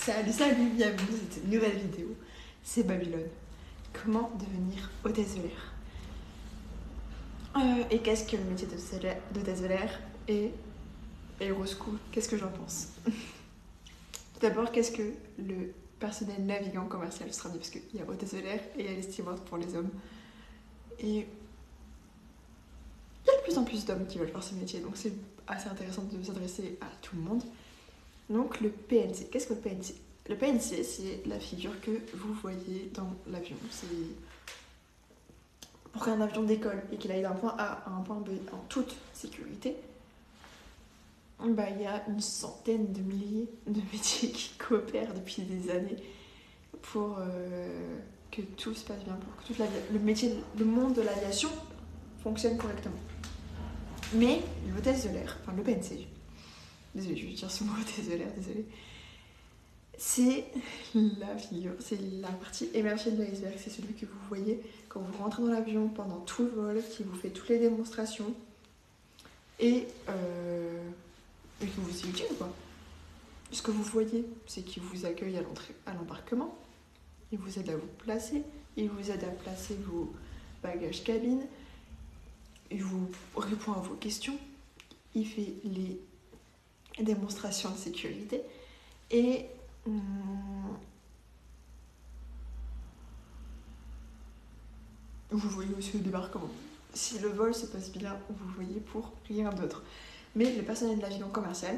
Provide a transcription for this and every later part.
Salut, bienvenue dans cette nouvelle vidéo. C'est Babylone. Comment devenir hôtesse de l'air. Et qu'est-ce que le métier d'hôtesse de l'air et Aeroschool, qu'est-ce que j'en pense? Tout d'abord, qu'est-ce que le personnel navigant commercial sera dit? Parce qu'il y a hôtesse de l'air et il y a les stewards pour les hommes. Et il y a de plus en plus d'hommes qui veulent faire ce métier, donc c'est assez intéressant de s'adresser à tout le monde. Donc le PNC, qu'est-ce que le PNC? Le PNC, c'est la figure que vous voyez dans l'avion. C'est pour qu'un avion décolle et qu'il aille d'un point A à un point B en toute sécurité. Il y a une centaine de milliers de métiers qui coopèrent depuis des années pour que tout se passe bien, pour que le monde de l'aviation fonctionne correctement. Mais l'hôtesse de l'air, enfin le PNC, désolée, je vais dire ce mot hôtesse de l'air, désolée. C'est la figure, c'est la partie émergée de l'iceberg, c'est celui que vous voyez quand vous rentrez dans l'avion pendant tout le vol, qui vous fait toutes les démonstrations et que vous y utile quoi. Ce que vous voyez, c'est qu'il vous accueille à l'entrée, à l'embarquement, il vous aide à vous placer, il vous aide à placer vos bagages cabine, il vous répond à vos questions, il fait les démonstrations de sécurité et vous voyez aussi le débarquement. Si le vol se passe bien, vous voyez pour rien d'autre. Mais le personnel de l'avion commercial,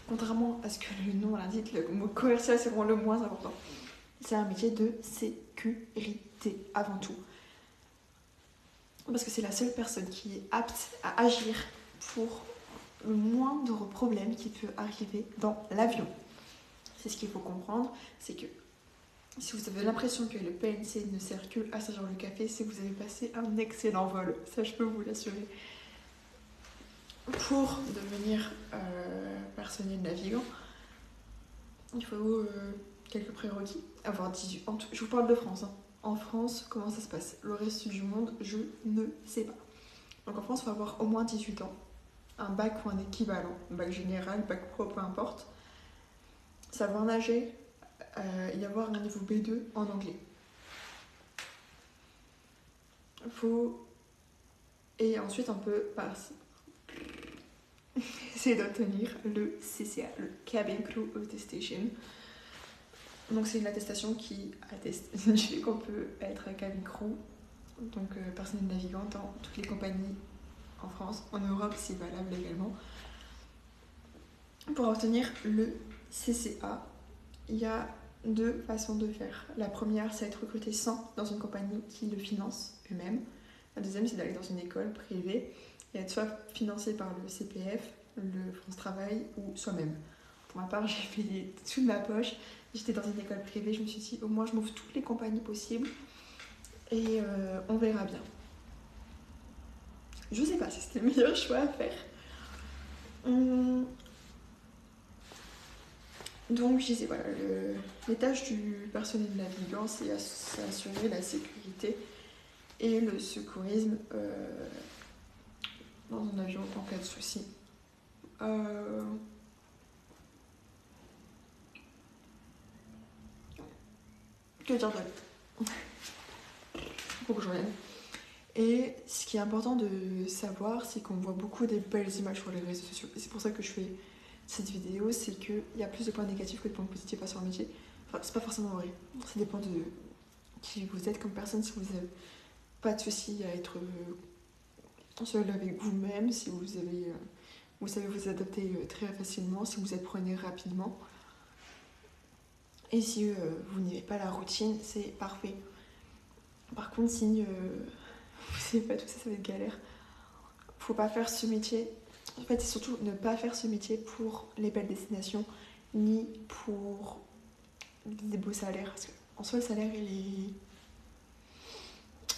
contrairement à ce que le nom l'indique, le mot commercial c'est vraiment le moins important. C'est un métier de sécurité avant tout. Parce que c'est la seule personne qui est apte à agir pour le moindre problème qui peut arriver dans l'avion. C'est ce qu'il faut comprendre, c'est que si vous avez l'impression que le PNC ne sert que à servir le café, c'est que vous avez passé un excellent vol. Ça, je peux vous l'assurer. Pour devenir personnel navigant, il faut quelques prérequis. Avoir 18 ans. Je vous parle de France. En France, comment ça se passe? Le reste du monde, je ne sais pas. Donc en France, il faut avoir au moins 18 ans. Un bac ou un équivalent. Bac général, bac pro, peu importe. Savoir nager. Y avoir un niveau B2 en anglais. Et ensuite on peut essayer d'obtenir le CCA, le Cabin Crew Attestation. Donc c'est une attestation qui atteste du fait qu'on peut être cabin crew, donc personnel navigant dans toutes les compagnies en France. En Europe c'est valable également. Pour obtenir le CCA, il y a deux façons de faire. La première, c'est être recruté dans une compagnie qui le finance eux-mêmes. La deuxième, c'est d'aller dans une école privée et être soit financé par le CPF, le France Travail ou soi-même. Pour ma part, j'ai payé tout de ma poche. J'étais dans une école privée, je me suis dit au moins je m'ouvre toutes les compagnies possibles et on verra bien. Je sais pas si c'était le meilleur choix à faire. Donc je disais voilà, les tâches du personnel navigant, c'est assurer la sécurité et le secourisme dans un avion en cas de souci. Que dire d'autre? Faut que je revienne. Et ce qui est important de savoir, c'est qu'on voit beaucoup des belles images sur les réseaux sociaux. Et c'est pour ça que je fais cette vidéo, c'est qu'il y a plus de points négatifs que de points positifs sur le métier. Enfin, c'est pas forcément vrai. Ça dépend de qui vous êtes comme personne, si vous n'avez pas de soucis à être seul avec vous-même, si vous savez vous adapter très facilement, si vous apprenez rapidement. Et si vous n'aimez pas la routine, c'est parfait. Par contre, si vous savez pas tout ça, ça va être galère. Faut pas faire ce métier. En fait, c'est surtout ne pas faire ce métier pour les belles destinations, ni pour des beaux salaires. Parce qu'en soi, le salaire, il est...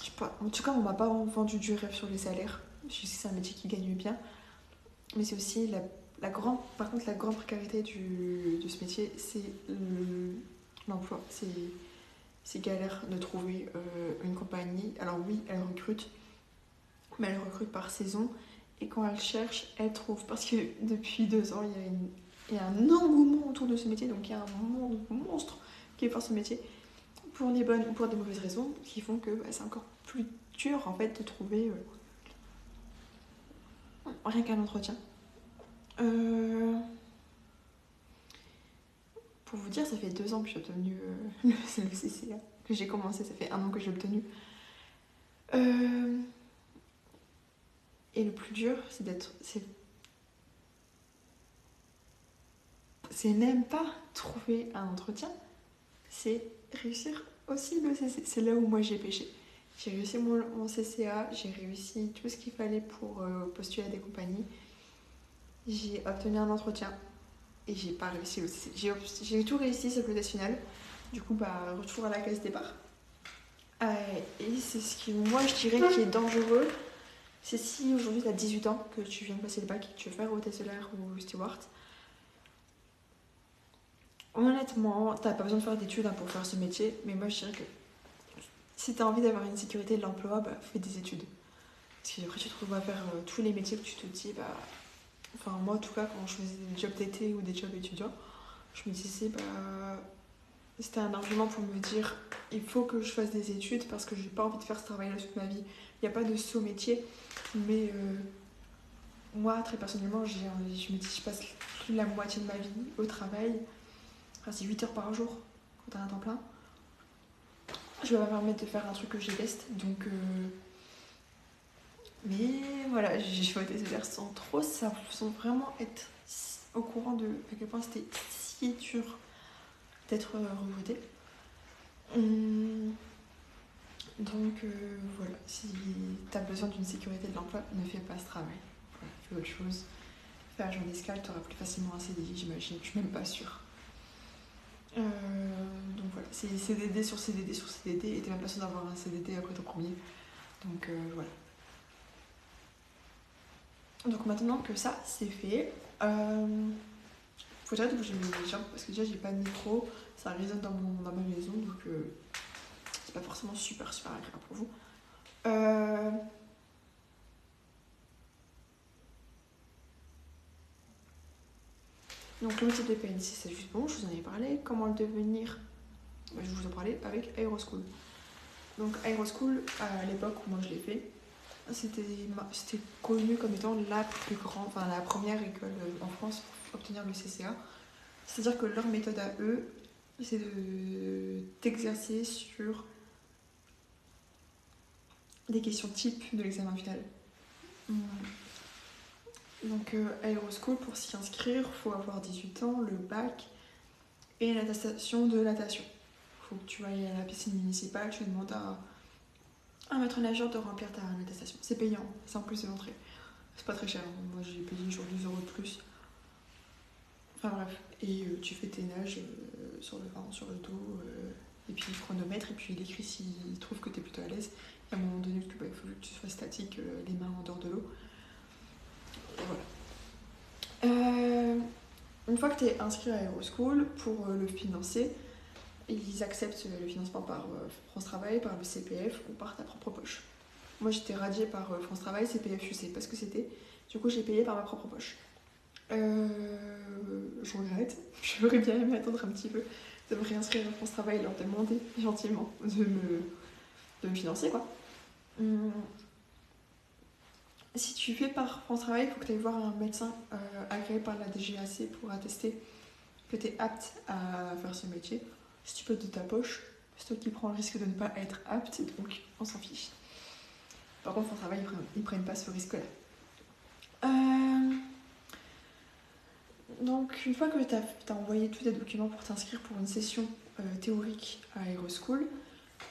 Je sais pas. En tout cas, on m'a pas vendu du rêve sur les salaires. Je sais que c'est un métier qui gagne bien. Mais c'est aussi la grande précarité de ce métier, c'est l'emploi. C'est galère de trouver une compagnie. Alors oui, elle recrute, mais elle recrute par saison. Et quand elle cherche, elle trouve. Parce que depuis 2 ans, il y a il y a un engouement autour de ce métier, donc il y a un monde monstre qui est pour ce métier, pour des bonnes ou pour des mauvaises raisons, qui font que c'est encore plus dur en fait de trouver rien qu'un entretien. Pour vous dire, ça fait 2 ans que j'ai obtenu le CCA, que j'ai commencé, ça fait 1 an que j'ai obtenu. Et le plus dur, c'est même pas trouver un entretien, c'est réussir aussi le CCA. C'est là où moi j'ai pêché. J'ai réussi mon CCA, j'ai réussi tout ce qu'il fallait pour postuler à des compagnies. J'ai obtenu un entretien et j'ai pas réussi le CCA. J'ai tout réussi sauf le test final. Du coup, retour à la case départ. Et c'est ce qui, moi, je dirais qui est dangereux. C'est si aujourd'hui tu as 18 ans, que tu viens de passer le bac et que tu veux faire hôtesse de l'air ou steward. Honnêtement, t'as pas besoin de faire d'études pour faire ce métier, mais moi je dirais que si t'as envie d'avoir une sécurité de l'emploi, fais des études. Parce que après tu te retrouves à faire tous les métiers que tu te dis, enfin moi en tout cas quand je faisais des jobs d'été ou des jobs étudiants, je me disais c'était un argument pour me dire il faut que je fasse des études parce que j'ai pas envie de faire ce travail-là toute ma vie. Il n'y a pas de saut métier, mais moi très personnellement je me dis je passe plus de la moitié de ma vie au travail. Enfin, c'est 8 heures par jour quand t'as un temps plein. Je vais pas me permettre de faire un truc que je déteste, donc mais voilà, j'ai fait des ER sans trop ça, sans vraiment être au courant de à quel point c'était si dur d'être recruté. Donc voilà, si t'as besoin d'une sécurité de l'emploi, ne fais pas ce travail. Voilà, fais autre chose. Fais agent d'escale, t'auras plus facilement un CDI, j'imagine, je suis même pas sûre. Donc voilà, c'est CDD sur CDD sur CDD, et t'es même pas sûr d'avoir un CDD après ton premier. Donc voilà. Donc maintenant que ça c'est fait, faut que j'arrête de bouger mes jambes parce que déjà j'ai pas de micro, ça résonne dans ma maison, donc c'est pas forcément super agréable pour vous. Donc le métier de PNC c'est juste bon, je vous en ai parlé. Comment le devenir, je vous en parlais avec Aeroschool. Donc Aeroschool, à l'époque où moi je l'ai fait, c'était connu comme étant la plus grande, enfin la première école en France pour obtenir le CCA. C'est-à-dire que leur méthode à eux, c'est d'exercer sur des questions types de l'examen final. Donc Aeroschool, pour s'y inscrire, il faut avoir 18 ans, le bac et l'attestation de natation. Il faut que tu ailles à la piscine municipale, tu demandes à un maître nageur de remplir ta attestation. C'est payant, c'est en plus de l'entrée. C'est pas très cher, moi j'ai payé genre 2 € de plus. Enfin bref, et tu fais tes nages sur le dos, et puis le chronomètre, et puis il écrit s'il trouve que tu es plutôt à l'aise. Et à un moment donné, il faut que tu sois statique, les mains en dehors de l'eau. Et voilà. Une fois que tu es inscrit à Aeroschool, pour le financer, ils acceptent le financement par France Travail, par le CPF ou par ta propre poche. Moi j'étais radiée par France Travail, CPF je sais pas ce que c'était, du coup j'ai payé par ma propre poche. Je regrette, j'aurais bien aimé attendre un petit peu, de me réinscrire à France Travail et leur demander gentiment de me financer quoi. Si tu fais par France Travail, il faut que tu ailles voir un médecin agréé par la DGAC pour attester que tu es apte à faire ce métier. Si tu peux de ta poche, c'est toi qui prends le risque de ne pas être apte, donc on s'en fiche. Par contre, France Travail, ils prennent pas ce risque-là. Donc, une fois que tu as envoyé tous tes documents pour t'inscrire pour une session théorique à Aeroschool,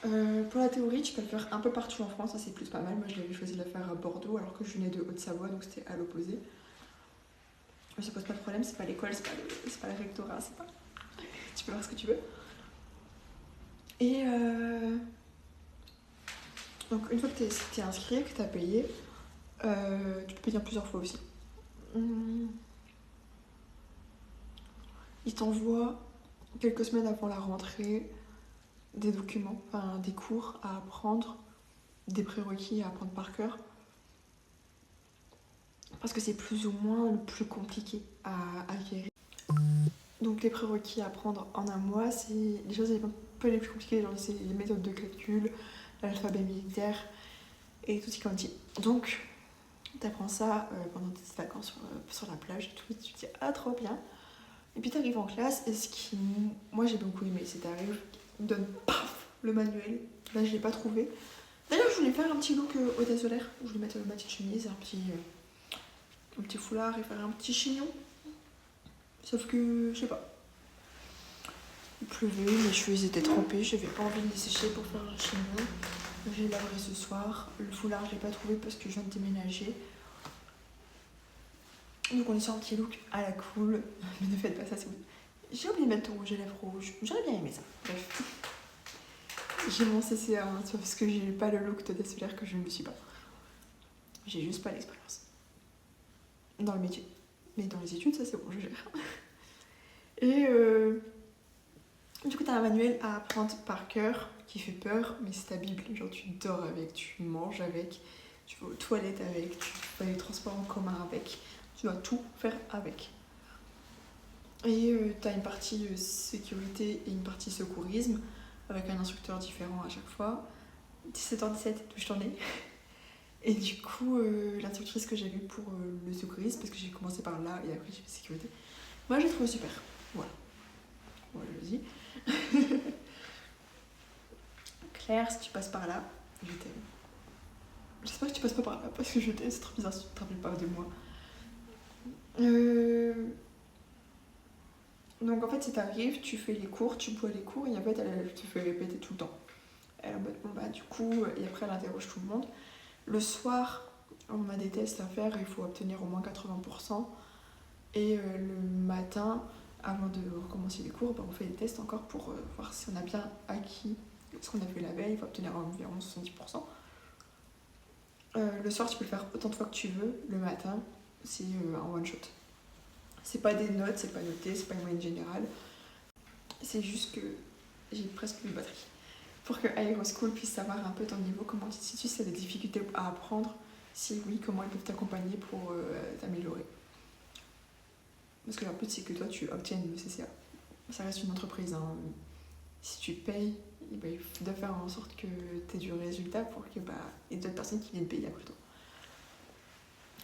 pour la théorie, tu peux le faire un peu partout en France, ça c'est plus pas mal. Moi, je l'avais choisi de la faire à Bordeaux alors que je venais de Haute-Savoie, donc c'était à l'opposé. Mais ça pose pas de problème, c'est pas l'école, c'est pas le rectorat, c'est pas. Tu peux faire ce que tu veux. Et donc, une fois que tu es inscrit, que tu as payé, tu peux payer en plusieurs fois aussi. Ils t'envoient quelques semaines avant la rentrée des documents, enfin des cours à apprendre, des prérequis à apprendre par cœur. Parce que c'est plus ou moins le plus compliqué à acquérir. Donc les prérequis à apprendre en un mois, c'est les choses un peu les plus compliquées, genre c'est les méthodes de calcul, l'alphabet militaire et tout ce qu'on dit. Donc t'apprends ça pendant tes vacances sur la plage et tout, tu te dis ah trop bien. Et puis t'arrives en classe et ce qui, moi j'ai beaucoup aimé, c'est t'arrives, ils me donnent paf le manuel, là je l'ai pas trouvé. D'ailleurs je voulais faire un petit look au désolaire, je voulais mettre ma petite chemise, un petit foulard et faire un petit chignon. Sauf que, je sais pas, il pleuvait, mes cheveux étaient trempés, j'avais pas envie de les sécher pour faire un chignon. J'ai lavé ce soir, le foulard je l'ai pas trouvé parce que je viens de déménager. Donc on est sur un petit look à la cool, mais ne faites pas ça si vous... J'ai oublié de mettre ton rouge à lèvres rouge, j'aurais bien aimé ça, bref. J'ai mon CCA, hein, parce que j'ai pas le look de désolaire que je ne le suis pas. J'ai juste pas l'expérience. Dans le métier. Mais dans les études, ça c'est bon, je gère. Et du coup, t'as un manuel à apprendre par cœur qui fait peur, mais c'est ta Bible. Genre, tu dors avec, tu manges avec, tu vas aux toilettes avec, tu fais les transports en commun avec. Tu dois tout faire avec. Et t'as une partie sécurité et une partie secourisme avec un instructeur différent à chaque fois. 17h17, touche ton nez. Et du coup, l'instructrice que j'ai vue pour le secourisme, parce que j'ai commencé par là et après j'ai fait sécurité, moi j'ai trouvé super. Voilà. Voilà, je le dis. Claire, si tu passes par là, je t'aime. J'espère que tu passes pas par là parce que je t'aime, c'est trop bizarre si tu te rappelles pas de moi. Donc en fait, si t'arrives, tu fais les cours, tu bois les cours et en fait, elle te fait répéter tout le temps. Elle est en mode bon bah du coup, et après elle interroge tout le monde. Le soir, on a des tests à faire, il faut obtenir au moins 80%. Et le matin, avant de recommencer les cours, bah, on fait des tests encore pour voir si on a bien acquis ce qu'on a fait la veille, il faut obtenir environ 70%. Le soir, tu peux le faire autant de fois que tu veux. Le matin, c'est un one shot. C'est pas des notes, c'est pas noté, c'est pas une moyenne générale. C'est juste que j'ai presque plus de batterie. Pour que Aeroschool puisse savoir un peu ton niveau, comment tu te situes, si tu as des difficultés à apprendre, si oui, comment ils peuvent t'accompagner pour t'améliorer. Parce que leur but, c'est que toi, tu obtiennes le CCA. Ça reste une entreprise. Hein. Si tu payes, il faut faire en sorte que tu aies du résultat pour que y ait d'autres personnes qui viennent payer après toi.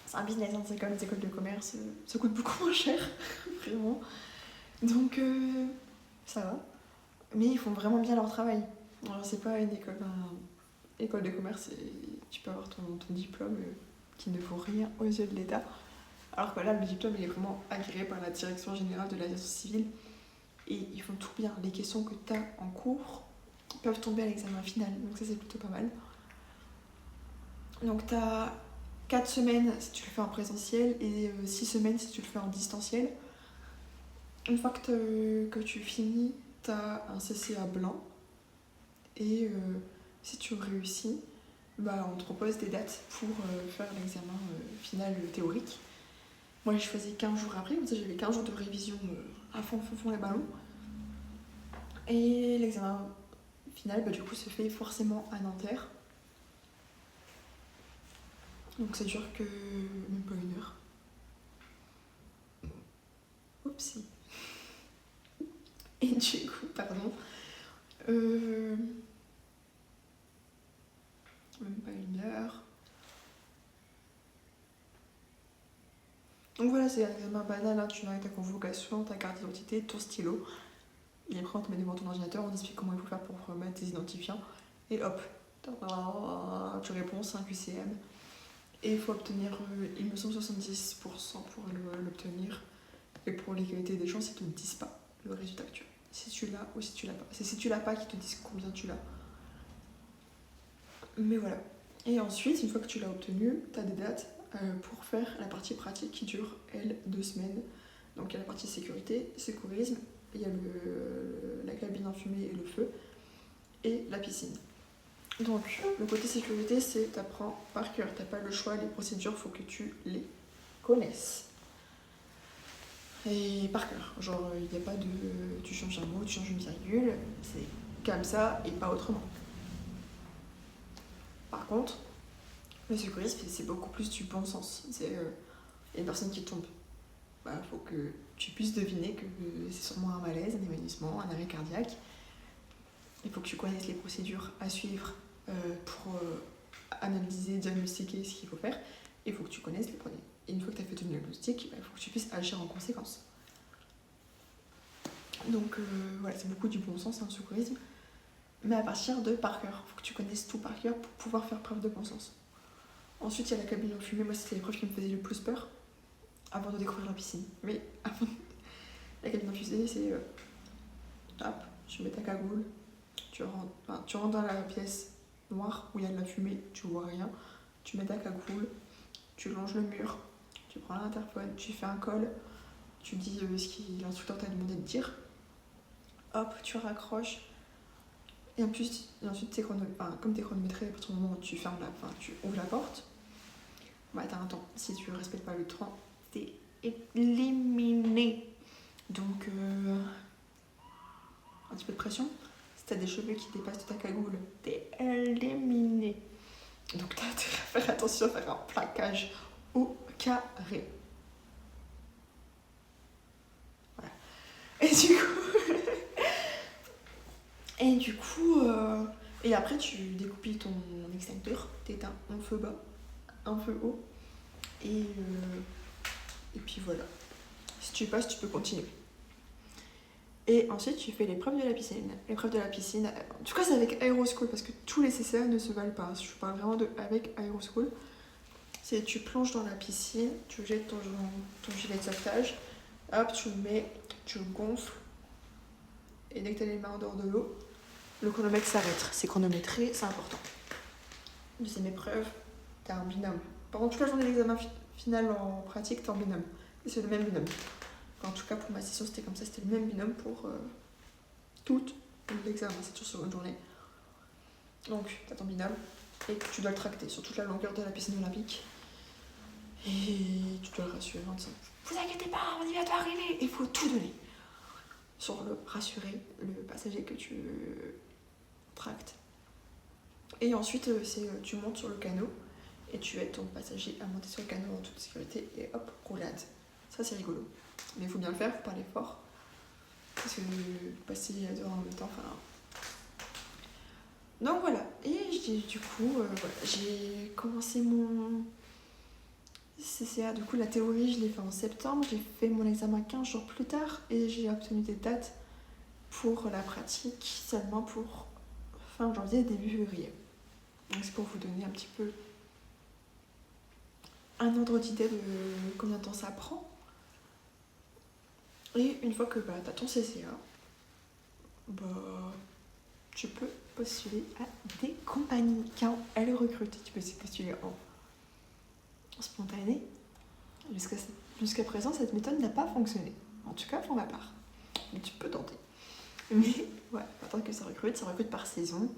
C'est un business, hein, c'est comme les écoles de commerce, ça coûte beaucoup moins cher, vraiment. Donc, ça va. Mais ils font vraiment bien leur travail. Alors, c'est pas une école de commerce et tu peux avoir ton diplôme qui ne vaut rien aux yeux de l'État. Alors que là, le diplôme, il est vraiment agréé par la direction générale de l'aviation civile. Et ils font tout bien. Les questions que tu as en cours peuvent tomber à l'examen final. Donc ça, c'est plutôt pas mal. Donc tu as 4 semaines si tu le fais en présentiel et 6 semaines si tu le fais en distanciel. Une fois que tu finis, tu as un CCA blanc. Et si tu réussis, on te propose des dates pour faire l'examen final théorique. Moi, j'ai choisi 15 jours après, comme ça j'avais 15 jours de révision à fond les ballons. Et l'examen final, du coup, se fait forcément à Nanterre. Donc ça dure que même pas 1 heure. Oupsie. Et du coup, pardon. Même pas 1 heure. Donc voilà, c'est un examen banal, hein. Tu viens avec ta convocation, ta carte d'identité, ton stylo. Et après, on te met devant ton ordinateur, on t'explique comment il faut faire pour mettre tes identifiants. Et hop, tu réponds, c'est un QCM. Et il faut obtenir, il me semble, 70% pour l'obtenir. Et pour l'égalité des chances, ils te disent pas le résultat que tu as. Si tu l'as ou si tu l'as pas. C'est si tu l'as pas qu'ils te disent combien tu l'as. Mais voilà. Et ensuite, une fois que tu l'as obtenu, tu as des dates pour faire la partie pratique qui dure, elle, 2 semaines. Donc il y a la partie sécurité, secourisme, il y a la cabine enfumée et le feu, et la piscine. Donc le côté sécurité, c'est t'apprends par cœur, t'as pas le choix, les procédures, faut que tu les connaisses. Et par cœur, genre il n'y a pas de tu changes un mot, tu changes une virgule, c'est comme ça et pas autrement. Par contre, le secourisme, c'est beaucoup plus du bon sens. C'est une personne qui tombe. Faut que tu puisses deviner que c'est sûrement un malaise, un évanouissement, un arrêt cardiaque. Il faut que tu connaisses les procédures à suivre pour analyser, diagnostiquer ce qu'il faut faire. Il faut que tu connaisses les produits. Et une fois que tu as fait ton diagnostic, il faut que tu puisses agir en conséquence. Donc voilà, c'est beaucoup du bon sens, le secourisme. Mais à partir de par cœur. Il faut que tu connaisses tout par cœur pour pouvoir faire preuve de bon sens. Ensuite, il y a la cabine en fumée. Moi, c'était l'épreuve qui me faisait le plus peur avant de découvrir la piscine. Mais avant, la cabine en fumée, c'est hop, tu mets ta cagoule, tu rentres dans la pièce noire où il y a de la fumée, tu vois rien, tu mets ta cagoule, tu longes le mur, tu prends l'interphone, tu fais un call, tu dis ce que l'instructeur t'a demandé de dire, hop, tu raccroches, et ensuite comme t'es chronométré, à partir du moment où tu tu ouvres la porte, bah t'as un temps. Si tu respectes pas le temps, t'es éliminé. Donc un petit peu de pression. Si t'as des cheveux qui dépassent de ta cagoule, t'es éliminé. Donc t'as intérêt à faire attention à faire un plaquage au carré. Voilà. Et du coup, et après tu découpilles ton extincteur, t'éteins un feu bas, un feu haut, et puis voilà. Si tu passes, tu peux continuer. Et ensuite, tu fais l'épreuve de la piscine. L'épreuve de la piscine, en tout cas, c'est avec Aeroschool, parce que tous les CCA ne se valent pas. Je parle vraiment de avec Aeroschool. C'est tu plonges dans la piscine, tu jettes ton gilet de sauvetage, hop, tu le mets, tu le gonfles, et dès que tu as les mains en dehors de l'eau, le chronomètre s'arrête. C'est chronométré, c'est important. Deuxième épreuve, tu as un binôme. Pendant toute la journée d'examen final en pratique, tu es en binôme. Et c'est le même binôme. En tout cas, pour ma session, c'était comme ça. C'était le même binôme pour tout l'examen. C'est toujours sur une journée. Donc, tu as ton binôme et tu dois le tracter sur toute la longueur de la piscine olympique. Et tu dois le rassurer en disant vous inquiétez pas, on y va arriver. Il faut tout donner sur le rassurer le passager que tu tractes. Et ensuite, tu montes sur le canot et tu aides ton passager à monter sur le canot en toute sécurité et hop, roulade. Ça, c'est rigolo. Mais il faut bien le faire, il faut parler fort. Parce que passer dehors en même temps, enfin. Donc voilà. Et du coup, voilà, j'ai commencé mon CCA. Du coup, la théorie, je l'ai fait en septembre. J'ai fait mon examen 15 jours plus tard. Et j'ai obtenu des dates pour la pratique seulement pour fin janvier, début février. Donc c'est pour vous donner un petit peu un ordre d'idée de combien de temps ça prend. Et une fois que tu as ton CCA, tu peux postuler à des compagnies quand elles recrutent. Tu peux aussi postuler en spontané. Jusqu'à présent, cette méthode n'a pas fonctionné. En tout cas, pour ma part. Mais tu peux tenter. Mais ouais, attendre que ça recrute par saison.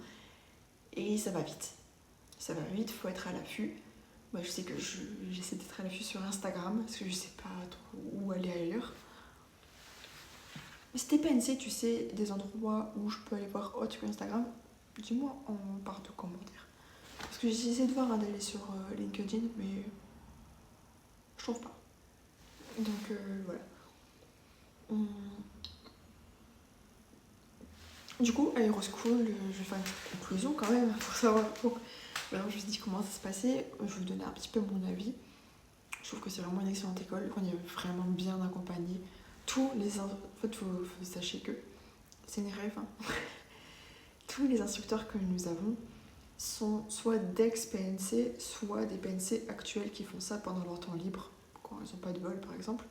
Et ça va vite. Ça va vite, faut être à l'affût. Moi, je sais que j'essaie d'être à l'affût sur Instagram, parce que je sais pas trop où aller ailleurs. Mais si t'es PNC, tu sais des endroits où je peux aller voir autre que Instagram, dis-moi en barre de commentaires. Parce que j'essaie de voir d'aller sur LinkedIn, mais je trouve pas. Donc voilà. Du coup, Aeroschool, je vais faire une petite conclusion quand même pour savoir. Maintenant, je me suis dit comment ça se passait. Je vais vous donner un petit peu mon avis. Je trouve que c'est vraiment une excellente école. On est vraiment bien accompagné. En fait, vous sachez que c'est une rêve. Hein. Tous les instructeurs que nous avons sont soit d'ex-PNC, soit des PNC actuels qui font ça pendant leur temps libre, quand ils n'ont pas de vol par exemple.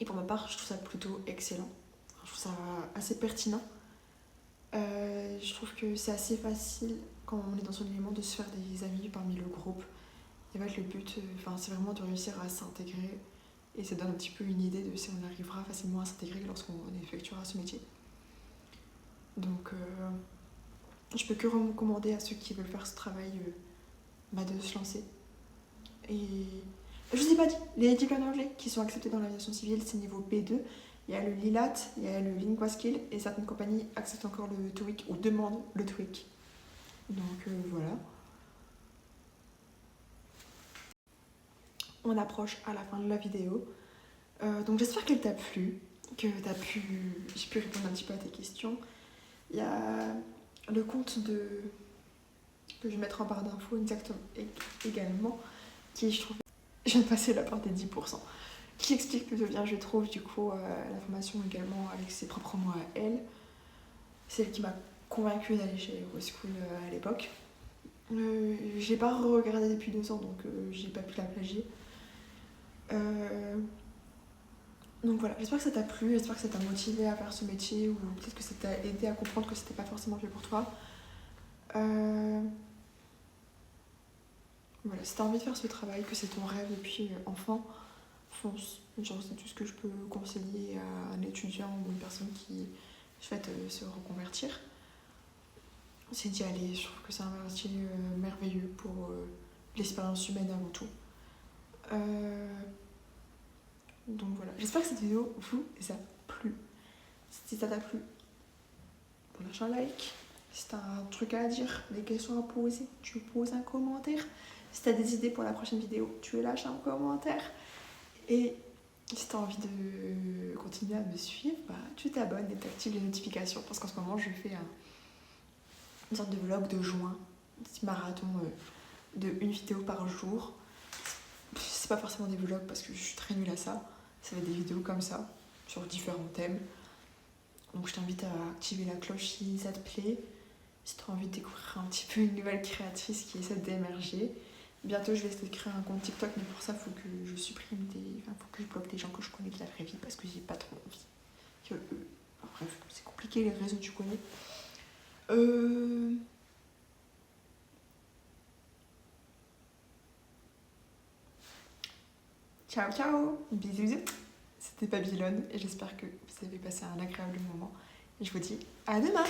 Et pour ma part, je trouve ça plutôt excellent. Je trouve ça assez pertinent. Je trouve que c'est assez facile quand on est dans son élément de se faire des amis parmi le groupe. Et en fait, le but, c'est vraiment de réussir à s'intégrer. Et ça donne un petit peu une idée de si on arrivera facilement à s'intégrer lorsqu'on effectuera ce métier. Donc, je peux que recommander à ceux qui veulent faire ce travail de se lancer. Et je vous ai pas dit, les diplômes d'anglais qui sont acceptés dans l'aviation civile, c'est niveau B2. Il y a le LILAT, il y a le LinguaSkill et certaines compagnies acceptent encore le TOEIC ou demandent le TOEIC. Donc voilà. On approche à la fin de la vidéo. Donc j'espère qu'elle t'a plu, que j'ai pu répondre un petit peu à tes questions. Il y a le compte que je vais mettre en barre d'infos exactement également, qui je trouve, je viens de passer la barre des 10%, qui explique plutôt bien, je trouve, du coup, l'information également avec ses propres mots à elle. C'est elle qui m'a convaincue d'aller chez Euroschool à l'époque. J'ai pas regardé depuis 2 ans, donc j'ai pas pu la plagier. Donc voilà, j'espère que ça t'a plu, j'espère que ça t'a motivé à faire ce métier, ou peut-être que ça t'a aidé à comprendre que c'était pas forcément fait pour toi. Voilà, si t'as envie de faire ce travail, que c'est ton rêve depuis enfant, fonce. Genre, c'est tout ce que je peux conseiller à un étudiant ou une personne qui souhaite se reconvertir. C'est d'y aller. Je trouve que c'est un métier merveilleux pour l'expérience humaine avant tout. Donc voilà, j'espère que cette vidéo vous a plu. Si ça t'a plu, lâche un like. Si t'as un truc à dire, des questions à poser, tu poses un commentaire. Si t'as des idées pour la prochaine vidéo, tu lâches un commentaire. Et si t'as envie de continuer à me suivre, bah, tu t'abonnes et t'actives les notifications. Parce qu'en ce moment, je fais une sorte de vlog de juin, un petit marathon de une vidéo par jour. C'est pas forcément des vlogs parce que je suis très nulle à ça. Ça va être des vidéos comme ça, sur différents thèmes. Donc je t'invite à activer la cloche si ça te plaît. Si tu as envie de découvrir un petit peu une nouvelle créatrice qui essaie d'émerger. Bientôt je vais essayer de créer un compte TikTok, mais pour ça il faut que je supprime faut que je bloque des gens que je connais de la vraie vie parce que j'ai pas trop envie. Bref, c'est compliqué les réseaux, tu connais. Ciao ciao, bisous bisous. C'était Babylone et j'espère que vous avez passé un agréable moment. Et je vous dis à demain.